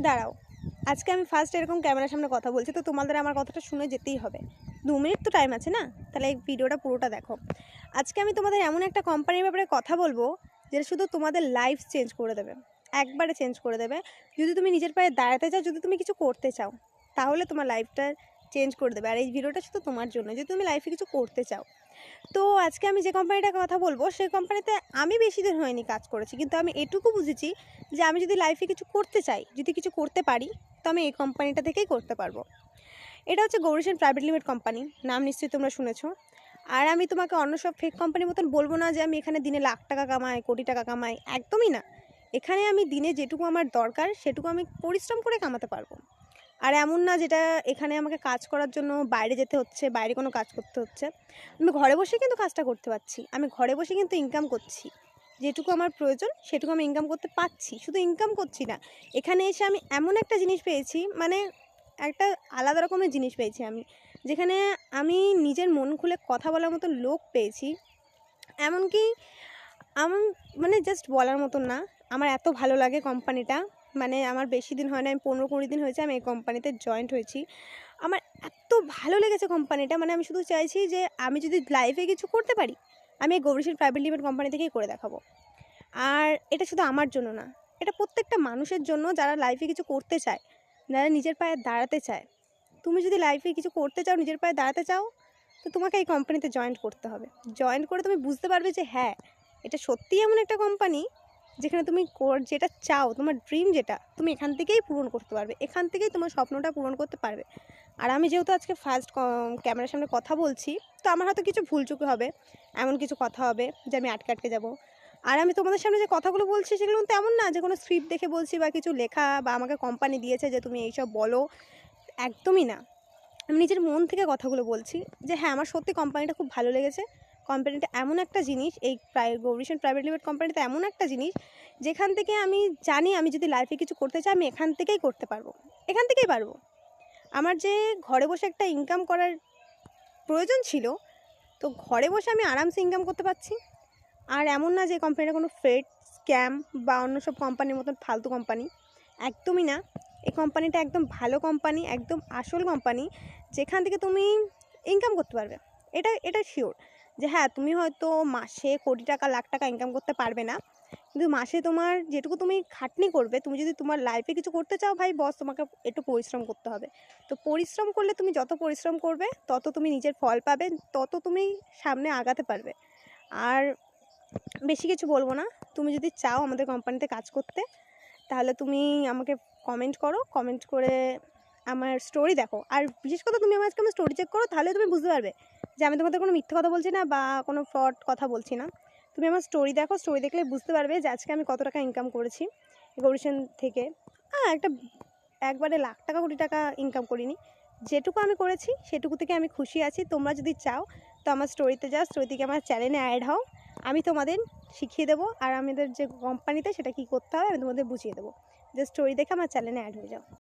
দাঁড়াও, আজকে আমি ফার্স্ট এরকম ক্যামেরার সামনে কথা বলছি, তো তোমাদের আমার কথাটা শুনে যেতেই হবে। 2 মিনিট তো টাইম আছে না? তাহলে এই ভিডিওটা পুরোটা দেখো। আজকে আমি তোমাদের এমন একটা কোম্পানির ব্যাপারে কথা বলবো যেটা শুধু তোমাদের লাইফ চেঞ্জ করে দেবে, একবারে চেঞ্জ করে দেবে। যদি তুমি নিজের পায়ে দাঁড়াতে চাও, যদি তুমি কিছু করতে চাও, তাহলে তোমার লাইফটা চেঞ্জ করে দেবে। আর এই ভিডিওটা শুধু তোমার জন্য, যদি তুমি লাইফে কিছু করতে চাও। তো আজকে আমি যে কোম্পানিটার কথা বলবো, সেই কোম্পানিতে আমি বেশি দিন হয়নি কাজ করেছি, কিন্তু আমি এটুকু বুঝেছি যে আমি যদি লাইফে কিছু করতে চাই, যদি কিছু করতে পারি, তো আমি এই কোম্পানিটা থেকেই করতে পারবো। এটা হচ্ছে গৌরীসেন প্রাইভেট লিমিটেড কোম্পানি, নাম নিশ্চয়ই তোমরা শুনেছো। আর আমি তোমাকে অন্য সব ফেক কোম্পানির মতন বলবো না যে আমি এখানে দিনে লাখ টাকা কামাই, কোটি টাকা কামাই, একদমই না। এখানে আমি দিনে যেটুকু আমার দরকার সেটুকু আমি পরিশ্রম করে কামাতে পারবো। আর এমন না যেটা এখানে আমাকে কাজ করার জন্য বাইরে যেতে হচ্ছে, বাইরে কোনো কাজ করতে হচ্ছে। আমি ঘরে বসে কিন্তু কাজটা করতে পারছি, আমি ঘরে বসে কিন্তু ইনকাম করছি। যেটুকু আমার প্রয়োজন সেটুকু আমি ইনকাম করতে পারছি, শুধু ইনকাম করছি না, এখানে এসে আমি এমন একটা জিনিস পেয়েছি, মানে একটা আলাদা রকমের জিনিস পেয়েছি আমি, যেখানে আমি নিজের মন খুলে কথা বলার মতো লোক পেয়েছি। এমনকি আমার মানে জাস্ট বলার মতন না, আমার এত ভালো লাগে কোম্পানিটা। মানে আমার বেশি দিন হয় না, আমি 15-20 দিন হয়েছে আমি এই কোম্পানিতে জয়েন্ট হয়েছি। আমার এত ভালো লেগেছে কোম্পানিটা, মানে আমি শুধু চাইছি যে আমি যদি লাইফে কিছু করতে পারি, আমি এই গৌরীসেন প্রাইভেট লিমিটেড কোম্পানি থেকেই করে দেখাবো। আর এটা শুধু আমার জন্য না, এটা প্রত্যেকটা মানুষের জন্য যারা লাইফে কিছু করতে চায়, যারা নিজের পায়ে দাঁড়াতে চায়। তুমি যদি লাইফে কিছু করতে চাও, নিজের পায়ে দাঁড়াতে চাও, তো তোমাকে এই কোম্পানিতে জয়েন করতে হবে। জয়েন করে তুমি বুঝতে পারবে যে হ্যাঁ, এটা সত্যিই এমন একটা কোম্পানি যেখানে তুমি যেটা চাও, তোমার ড্রিম যেটা, তুমি এখান থেকেই পূরণ করতে পারবে, এখান থেকেই তোমার স্বপ্নটা পূরণ করতে পারবে। আর আমি যেহেতু আজকে ফার্স্ট ক্যামেরার সামনে কথা বলছি, তো আমার হয়তো কিছু ভুলচুকি হবে, এমন কিছু কথা হবে যে আমি আটকে আটকে যাবো। আর আমি তোমাদের সামনে যে কথাগুলো বলছি সেগুলো কিন্তু এমন না যে কোনো স্ক্রিপ্ট দেখে বলছি বা কিছু লেখা বা আমাকে কোম্পানি দিয়েছে যে তুমি এইসব বলো, একদমই না। আমি নিজের মন থেকে কথাগুলো বলছি যে হ্যাঁ, আমার সত্যি কোম্পানিটা খুব ভালো লেগেছে। কোম্পানিটা এমন একটা জিনিস, এই গৌরীসেন প্রাইভেট লিমিটেড কোম্পানিটা এমন একটা জিনিস যেখান থেকে আমি জানি আমি যদি লাইফে কিছু করতে চাই, আমি এখান থেকেই করতে পারবো, এখান থেকেই পারবো। আমার যে ঘরে বসে একটা ইনকাম করার প্রয়োজন ছিল, তো ঘরে বসে আমি আরামসে ইনকাম করতে পারছি। আর এমন না যে কোম্পানিটা কোনো ফ্রেড, স্ক্যাম বা অন্য সব কোম্পানির মতন ফালতু কোম্পানি, একদমই না। এই কোম্পানিটা একদম ভালো কোম্পানি, একদম আসল কোম্পানি, যেখান থেকে তুমি ইনকাম করতে পারবে। এটা এটা শিওর যে হ্যাঁ, তুমি হয়তো মাসে কোটি টাকা, লাখ টাকা ইনকাম করতে পারবে না, কিন্তু মাসে তোমার যেটুকু তুমি খাটনি করবে, তুমি যদি তোমার লাইফে কিছু করতে চাও, ভাই বস, তোমাকে একটু পরিশ্রম করতে হবে। তো পরিশ্রম করলে, তুমি যত পরিশ্রম করবে তত তুমি নিজের ফল পাবে, তত তুমি সামনে আগাতে পারবে। আর বেশি কিছু বলবো না। তুমি যদি চাও আমাদের কোম্পানিতে কাজ করতে, তাহলে তুমি আমাকে কমেন্ট করো, কমেন্ট করে আমার স্টোরি দেখো। আর বিশেষ কথা, তুমি আমার স্টোরি চেক করো, তাহলে তুমি বুঝতে পারবে যে আমি তোমাদের কোনো মিথ্যে কথা বলছি না বা কোনো ফ্রড কথা বলছি না। তুমি আমার স্টোরি দেখো, স্টোরি দেখলে বুঝতে পারবে যে আজকে আমি কত টাকা ইনকাম করেছি গৌরীসেন থেকে। একবারে লাখ টাকা, কোটি টাকা ইনকাম করিনি। যেটুকু আমি করেছি সেটুকু থেকে আমি খুশি আছি। তোমরা যদি চাও তো আমার স্টোরিতে যাও, স্টোরি থেকে আমার চ্যানেলে অ্যাড হও, আমি তোমাদের শিখিয়ে দেবো। আর আমাদের যে কোম্পানিতে সেটা কী করতে হবে আমি তোমাদের বুঝিয়ে দেবো। যে স্টোরি দেখে আমার চ্যানেলে অ্যাড হয়ে যাও।